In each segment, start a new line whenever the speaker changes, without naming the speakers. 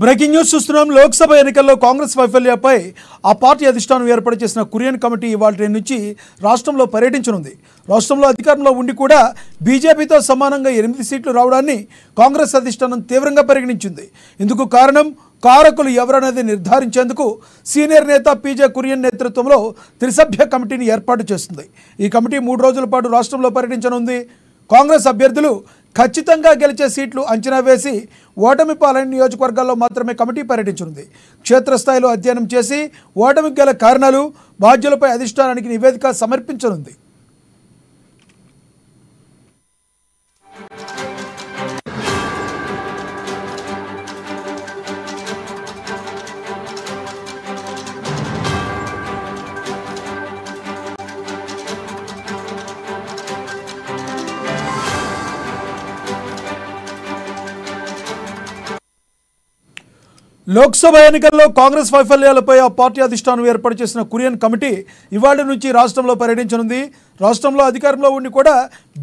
Breaking news చూస్తున్నాం. లోక్సభ ఎన్నికల్లో కాంగ్రెస్ వైఫల్యంపై ఆ పార్టీ అధిష్టానం ఏర్పాటు చేసిన కురియన్ కమిటీ ఇవాళ నుంచి రాష్ట్రంలో పర్యటించనుంది. రాష్ట్రంలో అధికారంలో ఉండి కూడా బీజేపీతో సమానంగా 8 సీట్లు రావడాన్ని కాంగ్రెస్ అధిష్టానం తీవ్రంగా పరిగణించింది. ఇందుకు కారణం కారకులు ఎవరనేది నిర్ధారించేందుకు సీనియర్ నేత పీజే కురియన్ నేతృత్వంలో త్రిసభ్య కమిటీని ఏర్పాటు చేస్తుంది. ఈ కమిటీ 3 రోజుల పాటు రాష్ట్రంలో పర్యటించనుంది. కాంగ్రెస్ అభ్యర్థులు ఖచ్చితంగా గెలిచే సీట్లు అంచనా వేసి ఓటమి పాలైన నియోజకవర్గాల్లో మాత్రమే కమిటీ పర్యటించనుంది. క్షేత్రస్థాయిలో అధ్యయనం చేసి ఓటమికి గల కారణాలు, బాధ్యులపై అధిష్టానానికి నివేదిక సమర్పించనుంది. లోక్సభ ఎన్నికల్లో కాంగ్రెస్ వైఫల్యాలపై ఆ పార్టీ అధిష్టానం ఏర్పాటు చేసిన కురియన్ కమిటీ ఇవాళ నుంచి రాష్ట్రంలో పర్యటించనుంది. రాష్ట్రంలో అధికారంలో ఉండి కూడా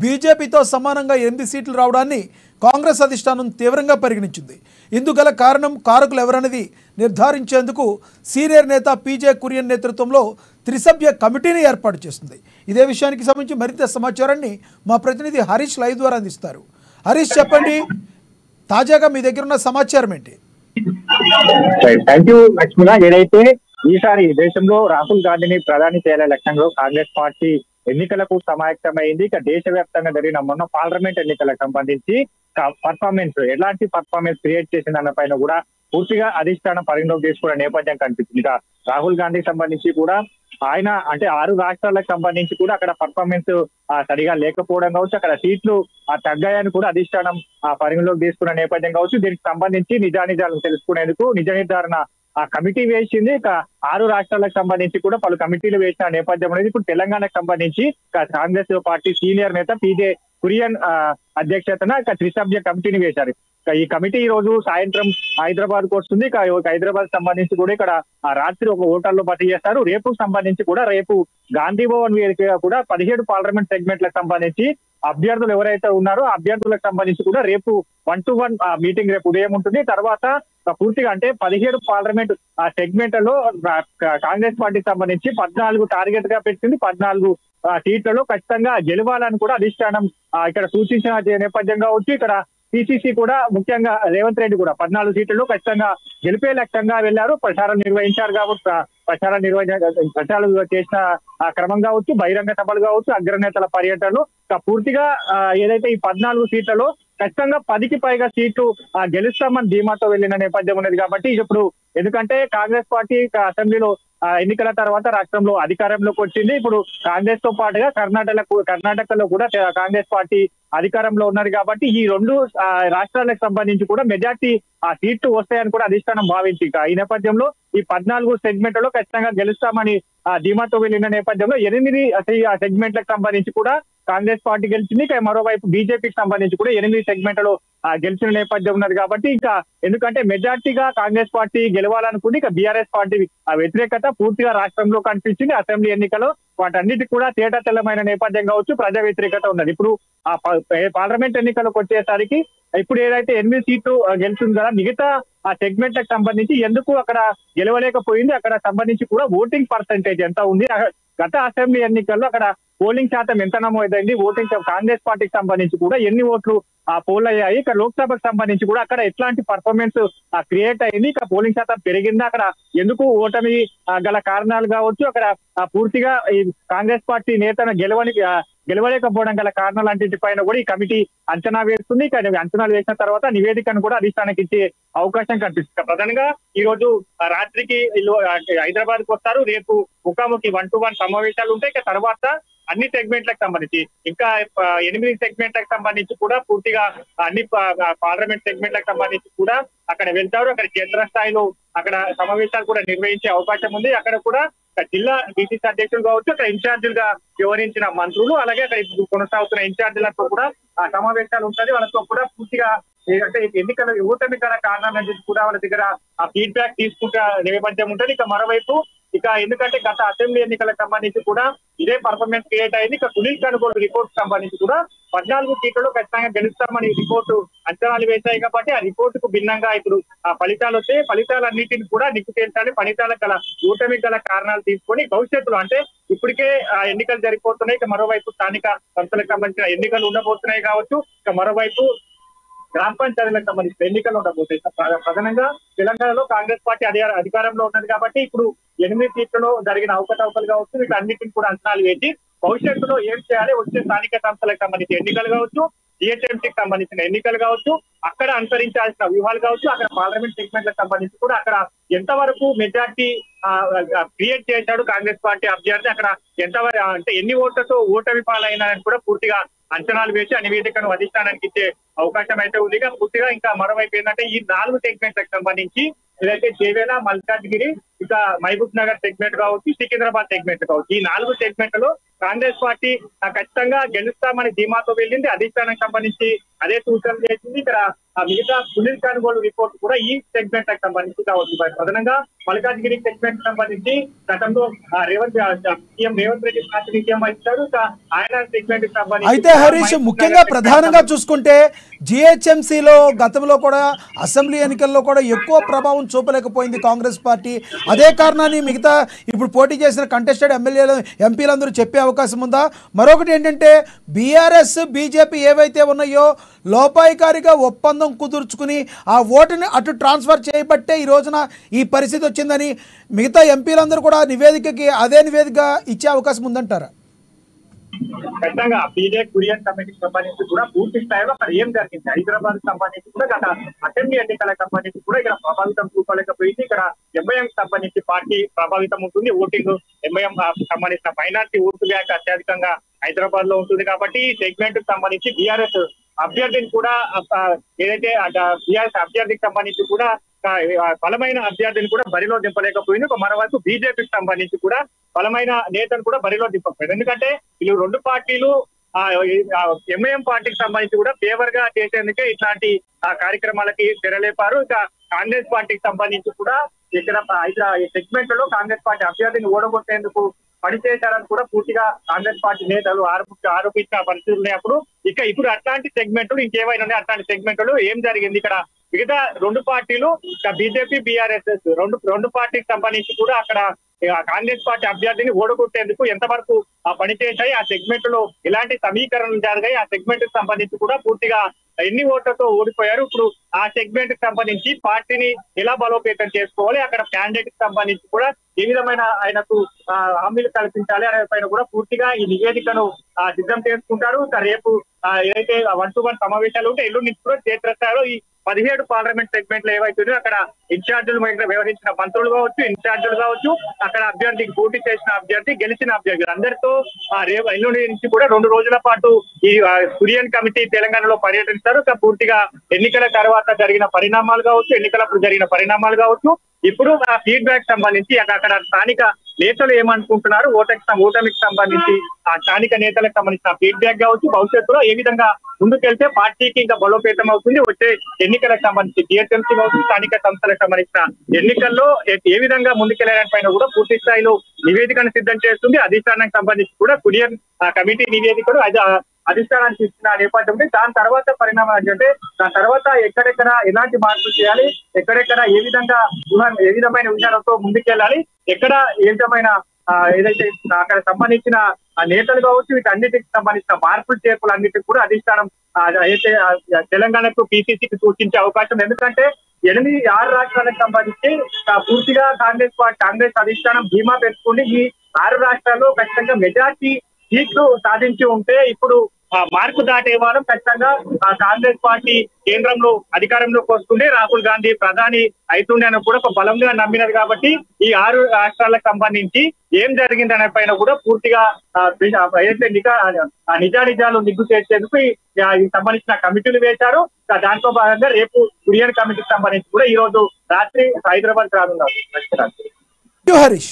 బీజేపీతో సమానంగా 8 సీట్లు రావడాన్ని కాంగ్రెస్ అధిష్టానం తీవ్రంగా పరిగణించింది. ఇందుకు గల కారణం, కారకులు ఎవరనేది నిర్ధారించేందుకు సీనియర్ నేత పీజే కురియన్ నేతృత్వంలో త్రిసభ్య కమిటీని ఏర్పాటు చేస్తుంది. ఇదే విషయానికి సంబంధించి మరింత సమాచారాన్ని మా ప్రతినిధి హరీష్ లైవ్ ద్వారా అందిస్తారు. హరీష్, చెప్పండి, తాజాగా మీ దగ్గర ఉన్న సమాచారం ఏంటి?
థ్యాంక్ యూ లక్ష్మణ. ఏదైతే ఈసారి దేశంలో రాహుల్ గాంధీని ప్రధాని చేయాలనే లక్ష్యంలో కాంగ్రెస్ పార్టీ ఎన్నికలకు సమాయత్తమైంది. ఇక దేశవ్యాప్తంగా జరిగిన మొన్న పార్లమెంట్ ఎన్నికలకు సంబంధించి పర్ఫార్మెన్స్, ఎలాంటి పర్ఫార్మెన్స్ క్రియేట్ చేసిన పైన కూడా పూర్తిగా అధిష్టానం పరిగణలోకి తీసుకునే నేపథ్యం కనిపిస్తుంది. ఇక రాహుల్ గాంధీకి సంబంధించి కూడా ఆయన అంటే 6 రాష్ట్రాలకు సంబంధించి కూడా అక్కడ పర్ఫార్మెన్స్ సరిగా లేకపోవడం కావచ్చు, అక్కడ సీట్లు తగ్గాయని కూడా అధిష్టానం పరిగణలోకి తీసుకున్న నేపథ్యం కావచ్చు. దీనికి సంబంధించి నిజానిజాలను తెలుసుకునేందుకు నిజ నిర్ధారణ కమిటీ వేసింది. ఇక 6 రాష్ట్రాలకు సంబంధించి కూడా పలు కమిటీలు వేసిన నేపథ్యం అనేది ఇప్పుడు తెలంగాణకు సంబంధించి కాంగ్రెస్ పార్టీ సీనియర్ నేత పీజే కురియన్ అధ్యక్షతన త్రిసభ్య కమిటీని వేశారు. ఈ కమిటీ ఈ రోజు సాయంత్రం హైదరాబాద్ కు వస్తుంది. హైదరాబాద్ సంబంధించి కూడా ఇక్కడ రాత్రి ఒక హోటల్లో బస చేస్తారు. రేపు సంబంధించి కూడా రేపు గాంధీ భవన్ వేదికగా కూడా 17 పార్లమెంట్ సెగ్మెంట్లకు సంబంధించి అభ్యర్థులు ఎవరైతే ఉన్నారో అభ్యర్థులకు సంబంధించి కూడా రేపు 1-to-1 మీటింగ్ రేపు ఉదయం ఉంటుంది. తర్వాత పూర్తిగా అంటే 17 పార్లమెంట్ సెగ్మెంట్లలో కాంగ్రెస్ పార్టీకి సంబంధించి 14 టార్గెట్ గా పెట్టింది. 14 సీట్లలో ఖచ్చితంగా గెలవాలని కూడా అధిష్టానం ఇక్కడ సూచించిన నేపథ్యం కావచ్చు. ఇక్కడ పిసిసి కూడా ముఖ్యంగా రేవంత్ రెడ్డి కూడా 14 సీట్లలో ఖచ్చితంగా గెలిపే లక్ష్యంగా వెళ్లారు. ప్రచారం నిర్వహించారు కాబట్టి ప్రచారాలు చేసిన క్రమం కావచ్చు, బహిరంగ సభలు కావచ్చు, అగ్రనేతల పర్యటనలు పూర్తిగా ఏదైతే ఈ 14 సీట్లలో ఖచ్చితంగా 10కి పైగా సీట్లు గెలుస్తామని ధీమాతో వెళ్లిన నేపథ్యం ఉన్నది. కాబట్టి ఇప్పుడు ఎందుకంటే కాంగ్రెస్ పార్టీ అసెంబ్లీలో ఎన్నికల తర్వాత రాష్ట్రంలో అధికారంలోకి వచ్చింది. ఇప్పుడు కాంగ్రెస్ తో పాటుగా కర్ణాటకలో కూడా కాంగ్రెస్ పార్టీ అధికారంలో ఉన్నారు. కాబట్టి ఈ 2 రాష్ట్రాలకు సంబంధించి కూడా మెజార్టీ సీట్లు వస్తాయని కూడా అధిష్టానం భావించి ఈ నేపథ్యంలో ఈ 14 సెగ్మెంట్లలో ఖచ్చితంగా గెలుస్తామని ధీమాతో వెళ్లిన నేపథ్యంలో 8 సెగ్మెంట్లకు సంబంధించి కూడా కాంగ్రెస్ పార్టీ గెలిచింది. ఇక మరోవైపు బీజేపీకి సంబంధించి కూడా 8 సెగ్మెంట్లలో గెలిచిన నేపథ్యం ఉన్నది. కాబట్టి ఇంకా ఎందుకంటే మెజార్టీగా కాంగ్రెస్ పార్టీ గెలవాలనుకుంది. ఇక బీఆర్ఎస్ పార్టీ వ్యతిరేకత పూర్తిగా రాష్ట్రంలో కనిపించింది. అసెంబ్లీ ఎన్నికల్లో వాటన్నిటికి కూడా తేటతెల్లమైన నేపథ్యం కావచ్చు, ప్రజా వ్యతిరేకత ఉన్నది. ఇప్పుడు పార్లమెంట్ ఎన్నికలకు వచ్చేసరికి ఇప్పుడు ఏదైతే 8 సీట్లు గెలుస్తుంది కదా, మిగతా సెగ్మెంట్లకు సంబంధించి ఎందుకు అక్కడ గెలవలేకపోయింది, అక్కడ సంబంధించి కూడా ఓటింగ్ పర్సెంటేజ్ ఎంత ఉంది, గత అసెంబ్లీ ఎన్నికల్లో అక్కడ పోలింగ్ శాతం ఎంత నమోదైంది, ఓటింగ్ కాంగ్రెస్ పార్టీకి సంబంధించి కూడా ఎన్ని ఓట్లు పోల్ అయ్యాయి, ఇక లోక్సభకు సంబంధించి కూడా అక్కడ ఎట్లాంటి పర్ఫార్మెన్స్ క్రియేట్ అయింది, ఇక పోలింగ్ శాతం పెరిగిందా, అక్కడ ఎందుకు ఓటమి గల కారణాలు కావచ్చు, అక్కడ పూర్తిగా ఈ కాంగ్రెస్ పార్టీ నేతను గెలవలేకపోవడం గల కారణాలంటి పైన కూడా ఈ కమిటీ అంచనా వేస్తుంది. ఇక అంచనాలు వేసిన తర్వాత నివేదికను కూడా అధిష్టానానికి ఇచ్చే అవకాశం కనిపిస్తుంది. ప్రధానంగా ఈ రోజు రాత్రికి హైదరాబాద్ కు వస్తారు. రేపు ముఖాముఖి 1-to-1 సమావేశాలు ఉంటాయి. ఇక తర్వాత అన్ని సెగ్మెంట్లకు సంబంధించి ఇంకా 8 సెగ్మెంట్లకు సంబంధించి కూడా పూర్తిగా అన్ని పార్లమెంట్ సెగ్మెంట్లకు సంబంధించి కూడా అక్కడ వెళ్తారు. అక్కడ క్షేత్రస్థాయిలో అక్కడ సమావేశాలు కూడా నిర్వహించే అవకాశం ఉంది. అక్కడ కూడా జిల్లా బీసీసీ అధ్యక్షులు కావచ్చు, అక్కడ ఇన్ఛార్జీలుగా వ్యవహరించిన మంత్రులు, అలాగే అక్కడ కొనసాగుతున్న ఇన్ఛార్జీలతో కూడా సమావేశాలు ఉంటుంది. వాళ్ళతో కూడా పూర్తిగా అంటే ఎన్నికల ఓటమి గల కారణాలని కూడా వాళ్ళ దగ్గర ఫీడ్బ్యాక్ తీసుకుంటే నేపథ్యం ఉంటుంది. ఇక మరోవైపు ఇక ఎందుకంటే గత అసెంబ్లీ ఎన్నికలకు సంబంధించి కూడా ఇదే పర్ఫార్మెన్స్ క్రియేట్ అయింది. ఇక సునీల్ కనుగోలు రిపోర్ట్ సంబంధించి కూడా 14 సీట్లలో ఖచ్చితంగా గెలుస్తామని రిపోర్టు అంచనాలు వేశాయి కాబట్టి ఆ రిపోర్టుకు భిన్నంగా ఇప్పుడు ఆ ఫలితాలు వస్తే ఫలితాలన్నింటిని కూడా నిక్కు తేల్చాలి. ఫలితాలకు గల కూటమి గల కారణాలు తీసుకొని భవిష్యత్తులో అంటే ఇప్పటికే ఎన్నికలు జరిగిపోతున్నాయి. ఇక మరోవైపు స్థానిక సంస్థలకు సంబంధించిన ఎన్నికలు ఉండబోతున్నాయి కావచ్చు. ఇక మరోవైపు గ్రామ పంచాయతీలకు సంబంధించిన ఎన్నికలు ఉండబోతాయి. ప్రధానంగా తెలంగాణలో కాంగ్రెస్ పార్టీ అధికారంలో ఉన్నది కాబట్టి ఇప్పుడు 8 సీట్లలో జరిగిన అవకతవకలు కావచ్చు, వీటన్నిటిని కూడా అంచనాలు వేసి భవిష్యత్తులో ఏం చేయాలి, వచ్చే స్థానిక సంస్థలకు సంబంధించిన ఎన్నికలు కావచ్చు, జిహెచ్ఎంసీకి సంబంధించిన ఎన్నికలు కావచ్చు, అక్కడ అనుసరించాల్సిన వ్యూహాలు కావచ్చు, అక్కడ పార్లమెంట్ సెగ్మెంట్లకు సంబంధించి కూడా అక్కడ ఎంతవరకు మెజార్టీ క్రియేట్ చేశాడు కాంగ్రెస్ పార్టీ అభ్యర్థి, అక్కడ ఎంతవరకు అంటే ఎన్ని ఓట్లతో ఓటమి పాలైనారని కూడా పూర్తిగా అంచనాలు వేసి ఆ నివేదికను అధిష్టానానికి ఇచ్చే అవకాశం అయితే ఉంది. పూర్తిగా ఇంకా మరోవైపు ఏంటంటే ఈ 4 సెగ్మెంట్లకు సంబంధించి ఏదైతే చేవేల, మల్కాజ్గిరి, ఇక మహబూబ్ నగర్ సెగ్మెంట్ కావచ్చు, సికింద్రాబాద్ సెగ్మెంట్ కావచ్చు, ఈ 4 సెగ్మెంట్లలో కాంగ్రెస్ పార్టీ ఖచ్చితంగా గెలుస్తామని ధీమాతో వెళ్ళింది. అధిష్టానానికి సంబంధించి అదే సూచనలు చేసింది. ఇక్కడ మిగతా సునీల్ కనుగోలు రిపోర్ట్ కూడా ఈ సెగ్మెంట్ కి సంబంధించి కావచ్చు. ప్రధానంగా మల్కాజ్గిరి సెగ్మెంట్ సంబంధించి గతంలో సీఎం రేవంత్ రెడ్డి ప్రాతినిధ్యం వహించారు. ఆయన సెగ్మెంట్ కి సంబంధించి
అయితే హరీష్ ముఖ్యంగా ప్రధానంగా చూసుకుంటే జిహెచ్ఎంసీలో గతంలో కూడా అసెంబ్లీ ఎన్నికల్లో కూడా ఎక్కువ ప్రభావం చూపలేకపోయింది కాంగ్రెస్ పార్టీ. అదే కారణాన్ని మిగతా ఇప్పుడు పోటీ చేసిన కంటెస్టెడ్ ఎంపీలందరూ చెప్పే అవకాశం ఉందా? మరొకటి ఏంటంటే బీఆర్ఎస్ బీజేపీ ఏవైతే ఉన్నాయో లోపాయికారిగా ఒప్పందం కుదుర్చుకుని ఆ ఓటుని అటు ట్రాన్స్ఫర్ చేయబట్టే ఈ రోజున ఈ పరిస్థితి వచ్చిందని మిగతా ఎంపీలందరూ కూడా నివేదికకి అదే నివేదిక ఇచ్చే అవకాశం ఉందంటారా?
ఖచ్చితంగా బీజేపీ కురియన్ కమిటీకి సంబంధించి కూడా పూర్తి స్థాయిలో అక్కడ ఏం జరిగింది, హైదరాబాద్ సంబంధించి కూడా గత అసెంబ్లీ ఎన్నికలకు సంబంధించి కూడా ఇక్కడ ప్రభావితం చూపలేకపోయింది. ఇక్కడ ఎంఐఎం సంబంధించి పార్టీ ప్రభావితం ఉంటుంది. ఓటింగ్ ఎంఐఎం సంబంధించిన మైనార్టీ ఓటు బ్యాంక్ అత్యధికంగా హైదరాబాద్ లో ఉంటుంది కాబట్టి ఈ సెగ్మెంట్ కు సంబంధించి బీఆర్ఎస్ అభ్యర్థిని కూడా ఏదైతే బీఆర్ఎస్ అభ్యర్థికి సంబంధించి కూడా బలమైన అభ్యర్థిని కూడా బరిలో దింపలేకపోయింది. మరోవైపు బీజేపీకి సంబంధించి కూడా బలమైన నేతను కూడా బరిలో దింపకపోయింది. ఎందుకంటే వీళ్ళు 2 పార్టీలు ఎంఐఎం పార్టీకి సంబంధించి కూడా ఫేవర్ గా చేసేందుకే ఇట్లాంటి కార్యక్రమాలకి తెరలేపారు. ఇక కాంగ్రెస్ పార్టీకి సంబంధించి కూడా ఇక్కడ సెగ్మెంట్ లో కాంగ్రెస్ పార్టీ అభ్యర్థిని ఓడగొట్టేందుకు పనిచేశారని కూడా పూర్తిగా కాంగ్రెస్ పార్టీ నేతలు ఆరోపించిన పరిస్థితులు ఉన్నాయి. ఇప్పుడు అట్లాంటి సెగ్మెంట్లు ఇంకేమైనా ఉన్నాయి, అట్లాంటి సెగ్మెంట్లు ఏం జరిగింది ఇక్కడ మిగతా 2 పార్టీలు బీజేపీ బీఆర్ఎస్ రెండు పార్టీకి సంబంధించి కూడా అక్కడ కాంగ్రెస్ పార్టీ అభ్యర్థిని ఓడగొట్టేందుకు ఎంతవరకు పనిచేశాయి, ఆ సెగ్మెంట్ లో ఎలాంటి సమీకరణలు జరిగాయి, ఆ సెగ్మెంట్ కి సంబంధించి కూడా పూర్తిగా ఎన్ని ఓట్లతో ఓడిపోయారు, ఇప్పుడు ఆ సెగ్మెంట్ కి సంబంధించి పార్టీని ఎలా బలోపేతం చేసుకోవాలి, అక్కడ క్యాండిడేట్ కి సంబంధించి కూడా ఏ విధమైన ఆయనకు హామీలు కల్పించాలి అనే పైన కూడా పూర్తిగా ఈ నివేదికను సిద్ధం చేసుకుంటారు. రేపు ఏదైతే 1-to-1 సమావేశాలు ఉంటే ఎల్లుండి నుంచి కూడా క్షేత్రస్థాయిలో ఈ 17 పార్లమెంట్ సెగ్మెంట్లు ఏవైతున్నాయో అక్కడ ఇన్ఛార్జీలు వ్యవహరించిన మంత్రులు కావచ్చు, ఇన్ఛార్జీలు కావచ్చు, అక్కడ అభ్యర్థికి పోటీ చేసిన అభ్యర్థి, గెలిచిన అభ్యర్థులు అందరితో ఎల్లుండి నుంచి కూడా 2 రోజుల పాటు ఈ కురియన్ కమిటీ తెలంగాణలో పర్యటిస్తారు. పూర్తిగా ఎన్నికల తర్వాత జరిగిన పరిణామాలు కావచ్చు, ఎన్నికలప్పుడు జరిగిన పరిణామాలు కావచ్చు, ఇప్పుడు ఆ ఫీడ్బ్యాక్ సంబంధించి అక్కడ స్థానిక నేతలు ఏమనుకుంటున్నారు, ఓటమికి సంబంధించి ఆ స్థానిక నేతలకు సంబంధించిన ఫీడ్బ్యాక్ కావచ్చు, భవిష్యత్తులో ఏ విధంగా ముందుకెళ్తే పార్టీకి ఇంకా బలోపేతం అవుతుంది, వచ్చే ఎన్నికలకు సంబంధించి జిహెచ్ఎంసీ కావచ్చు, స్థానిక సంస్థలకు సంబంధించిన ఎన్నికల్లో ఏ విధంగా ముందుకెళ్లడానికి పైన కూడా పూర్తి స్థాయిలో నివేదికను సిద్ధం చేస్తుంది. అధిష్టానానికి సంబంధించి కూడా కురియన్ కమిటీ నివేదికలు అధిష్టానానికి ఇచ్చిన నేపథ్యంలో దాని తర్వాత పరిణామం ఏంటంటే దాని తర్వాత ఎక్కడెక్కడ ఎలాంటి మార్పులు చేయాలి, ఎక్కడెక్కడ ఏ విధమైన విధానంతో ముందుకెళ్ళాలి, ఎక్కడ ఏ విధమైన ఏదైతే అక్కడ సంబంధించిన నేతలు కావచ్చు, వీటన్నిటికి సంబంధించిన మార్పులు చేర్పులు అన్నిటికి కూడా అధిష్టానం అయితే తెలంగాణకు పిసిసికి సూచించే అవకాశం. ఎందుకంటే 8-6 రాష్ట్రాలకు సంబంధించి పూర్తిగా కాంగ్రెస్ అధిష్టానం ధీమా పెట్టుకుని ఈ 6 రాష్ట్రాల్లో ఖచ్చితంగా మెజార్టీ సీట్లు సాధించి ఉంటే ఇప్పుడు మార్కు దాటే వారం ఖచ్చితంగా కాంగ్రెస్ పార్టీ కేంద్రంలో అధికారంలోకి వస్తుండే రాహుల్ గాంధీ ప్రధాని అవుతుండే అని కూడా ఒక బలంగా నమ్మినారు. కాబట్టి ఈ 6 రాష్ట్రాలకు సంబంధించి ఏం జరిగిందనే పైన కూడా పూర్తిగా నిజాలు నిగ్గు చేసేందుకు సంబంధించిన కమిటీలు వేశారు. దాంట్లో భాగంగా రేపు కురియన్ కమిటీకి సంబంధించి కూడా ఈ రోజు రాత్రి హైదరాబాద్ రానున్నారు.
హరీష్.